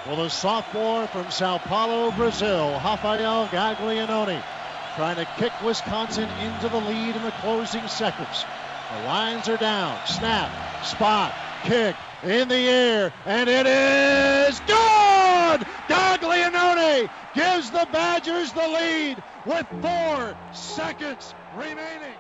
Well, the sophomore from Sao Paulo, Brazil, Rafael Gaglianone, trying to kick Wisconsin into the lead in the closing seconds. The lines are down. Snap, spot, kick, in the air, and it is good! Gaglianone gives the Badgers the lead with 4 seconds remaining.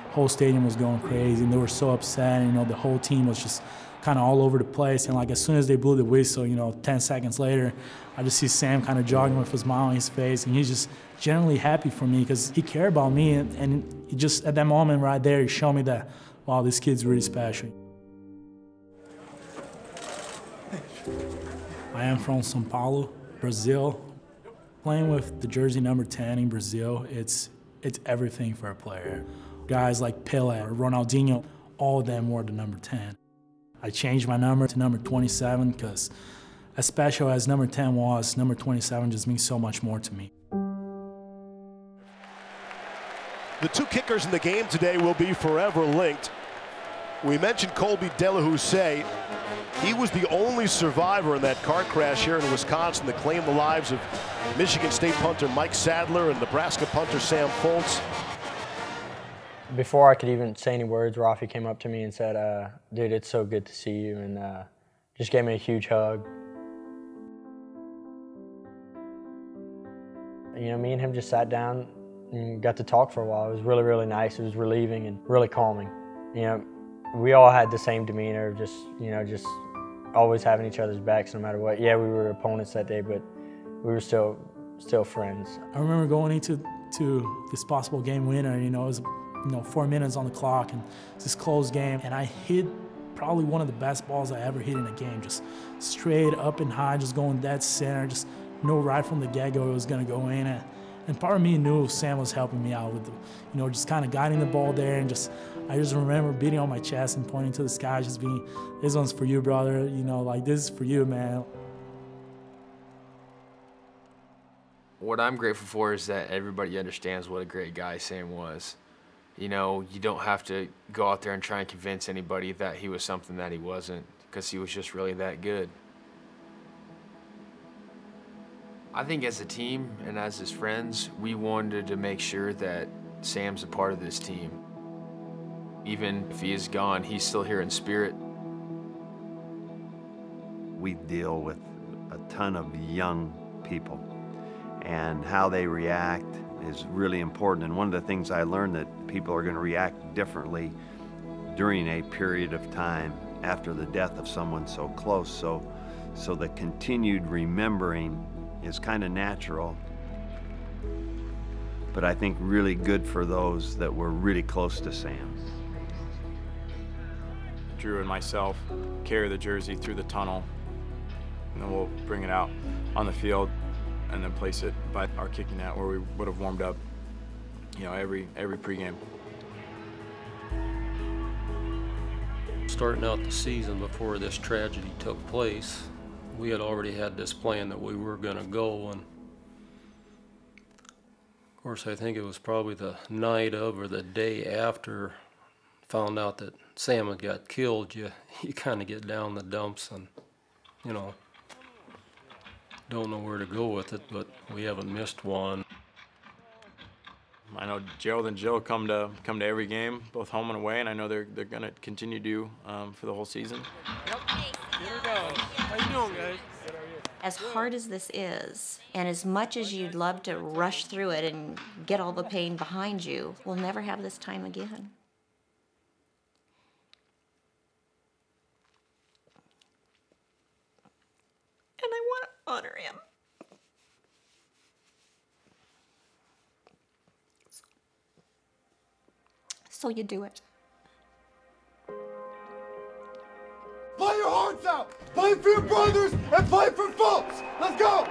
The whole stadium was going crazy, and they were so upset, and, the whole team was just kind of all over the place. And like as soon as they blew the whistle, 10 seconds later, I just see Sam kind of jogging with a smile on his face, and he's just genuinely happy for me because he cared about me, and he just at that moment right there, he showed me that, wow, this kid's really special. I am from São Paulo, Brazil. Playing with the jersey number 10 in Brazil, it's everything for a player. Guys like Pelé or Ronaldinho, all of them wore the number 10. I changed my number to number 27 because as special as number 10 was, number 27 just means so much more to me. The 2 kickers in the game today will be forever linked. We mentioned Colby Delahousse. He was the only survivor in that car crash here in Wisconsin that claimed the lives of Michigan State punter Mike Sadler and Nebraska punter Sam Foltz. Before I could even say any words, Rafi came up to me and said, dude, it's so good to see you, and just gave me a huge hug. Me and him just sat down and got to talk for a while. It was really, really nice. It was relieving and really calming. We all had the same demeanor, just always having each other's backs no matter what. Yeah, we were opponents that day, but we were still friends. I remember going into this possible game winner, it was 4 minutes on the clock, and it's this close game, and I hit probably one of the best balls I ever hit in a game, just straight up and high, just going dead center, just know right from the get-go it was going to go in. And part of me knew Sam was helping me out with, just kind of guiding the ball there, and I just remember beating on my chest and pointing to the sky, just being, this one's for you, brother, like this is for you, man. What I'm grateful for is that everybody understands what a great guy Sam was. You don't have to go out there and try and convince anybody that he was something that he wasn't, because he was just really that good. I think as a team and as his friends, we wanted to make sure that Sam's a part of this team. Even if he is gone, he's still here in spirit. We deal with a ton of young people, and how they react is really important. And one of the things I learned, that people are going to react differently during a period of time after the death of someone so close. So the continued remembering is kind of natural, but I think really good for those that were really close to Sam. Drew and myself carry the jersey through the tunnel, and then we'll bring it out on the field and then place it by our kicking net where we would have warmed up, every pregame. Starting out the season before this tragedy took place, we had already had this plan that we were going to go, and of course I think it was probably the night of or the day after found out that Sam had got killed, you kind of get down the dumps and, don't know where to go with it, but we haven't missed one. I know Gerald and Jill come to every game, both home and away, and I know they're going to continue to for the whole season. Yep. Here we go. How you doing, guys? As hard as this is, and as much as you'd love to rush through it and get all the pain behind you, we'll never have this time again. And I want to honor him. So you do it. Play your hearts out! Play for your brothers and play for Foltz! Let's go!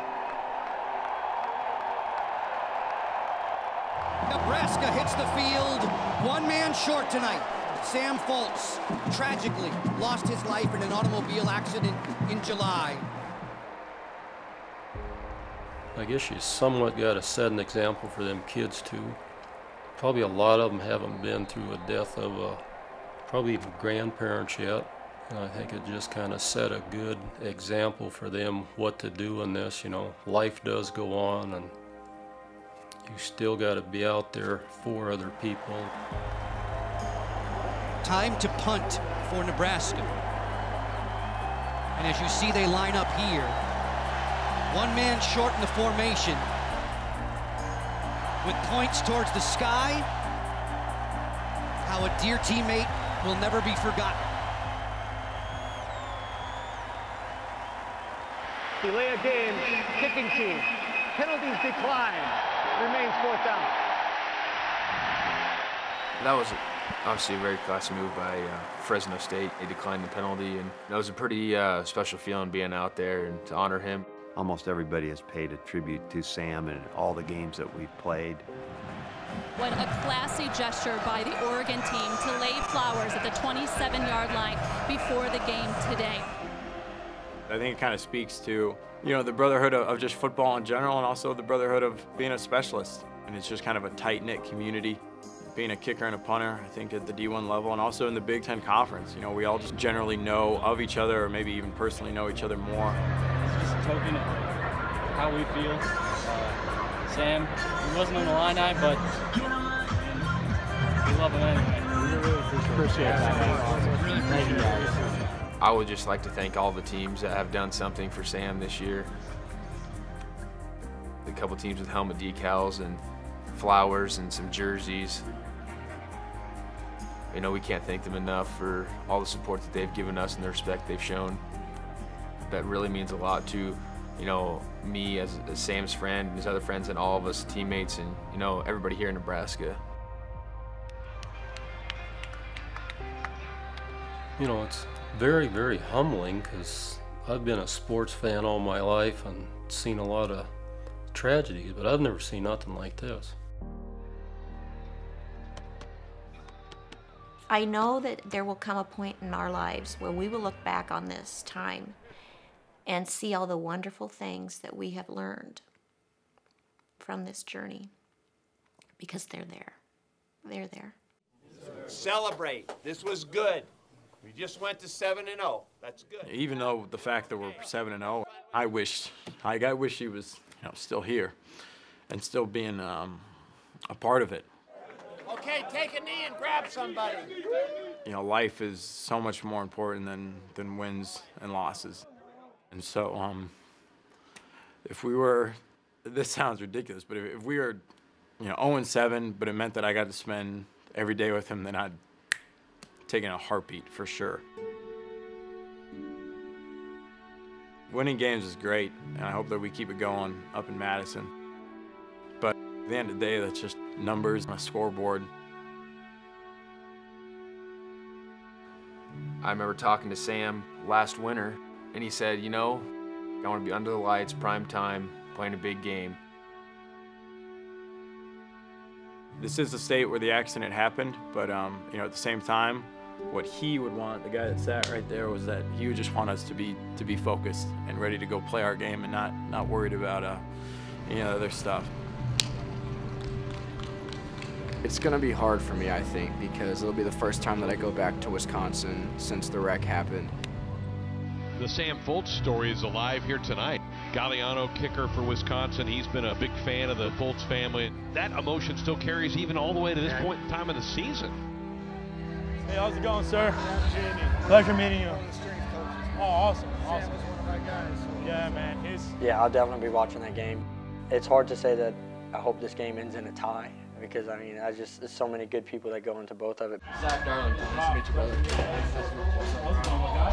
Nebraska hits the field, one man short tonight. Sam Foltz tragically lost his life in an automobile accident in July. I guess you somewhat got to set an example for them kids too. Probably a lot of them haven't been through a death of probably even grandparents yet. And I think it just kind of set a good example for them what to do in this. You know, life does go on, and you still got to be out there for other people. Time to punt for Nebraska. And as you see, they line up here. One man short in the formation. With points towards the sky, how a dear teammate will never be forgotten. Delay a game, kicking team. Penalties decline. Remains 4th down. That was obviously a very classy move by Fresno State. They declined the penalty, and it was a pretty special feeling being out there and to honor him. Almost everybody has paid a tribute to Sam in all the games that we've played. What a classy gesture by the Oregon team to lay flowers at the 27-yard line before the game today. I think it kind of speaks to, you know, the brotherhood of just football in general, and also the brotherhood of being a specialist. And it's just kind of a tight-knit community. Being a kicker and a punter, I think at the D1 level, and also in the Big Ten Conference. You know, we all just generally know of each other, or maybe even personally know each other more. It's just a token of how we feel. Sam, he wasn't on the Illini, but we love him anyway. We really appreciate that. Really appreciate it. I would just like to thank all the teams that have done something for Sam this year. A couple teams with helmet decals and flowers and some jerseys. You know, we can't thank them enough for all the support that they've given us and the respect they've shown. That really means a lot to, you know, me as Sam's friend and his other friends and all of us teammates and, you know, everybody here in Nebraska. You know, it's very, very humbling because I've been a sports fan all my life and seen a lot of tragedies, but I've never seen nothing like this. I know that there will come a point in our lives where we will look back on this time and see all the wonderful things that we have learned from this journey, because they're there. They're there. Celebrate. This was good. We just went to 7-0. That's good. Even though the fact that we're 7-0, I wish he was, you know, still here and still being a part of it. Okay, take a knee and grab somebody. You know, life is so much more important than wins and losses. And so if we were, this sounds ridiculous, but if we were, you know, 0-7, but it meant that I got to spend every day with him, then I'd take in a heartbeat for sure. Winning games is great, and I hope that we keep it going up in Madison. But at the end of the day, that's just numbers on a scoreboard. I remember talking to Sam last winter, and he said, you know, I want to be under the lights, prime time, playing a big game. This is the state where the accident happened, but you know, at the same time, what he would want, the guy that sat right there, was that he would just want us to be focused and ready to go play our game and not worried about you know, other stuff. It's gonna be hard for me, I think, because it'll be the first time that I go back to Wisconsin since the wreck happened. The Sam Foltz story is alive here tonight. Galliano, kicker for Wisconsin. He's been a big fan of the Foltz family. That emotion still carries even all the way to this point in time of the season. Hey, how's it going, sir? Pleasure meeting you. Oh, awesome, awesome. Sam is one of my guys. Yeah, man. Yeah, I'll definitely be watching that game. It's hard to say that I hope this game ends in a tie, because I mean, there's so many good people that go into both of it. Zach Darling, nice to meet you, brother. How's it going, my guy?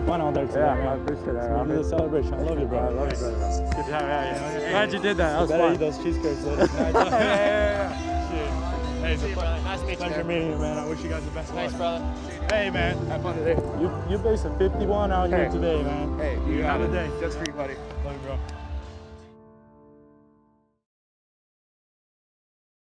Fun out there today, man. I appreciate that. I'm in the celebration. I love you, bro. I love you, brother. Good job. Yeah. Glad you did that. That was fun. Eat those cheesecakes later. Yeah. Hey, See you, brother. Nice to meet you, pleasure man. meeting you, man. I wish you guys the best of luck. Thanks, brother. Hey, man. Have fun today. You based a 51 out here today, man. Hey, you have a day. Just for you, buddy. Love you, bro.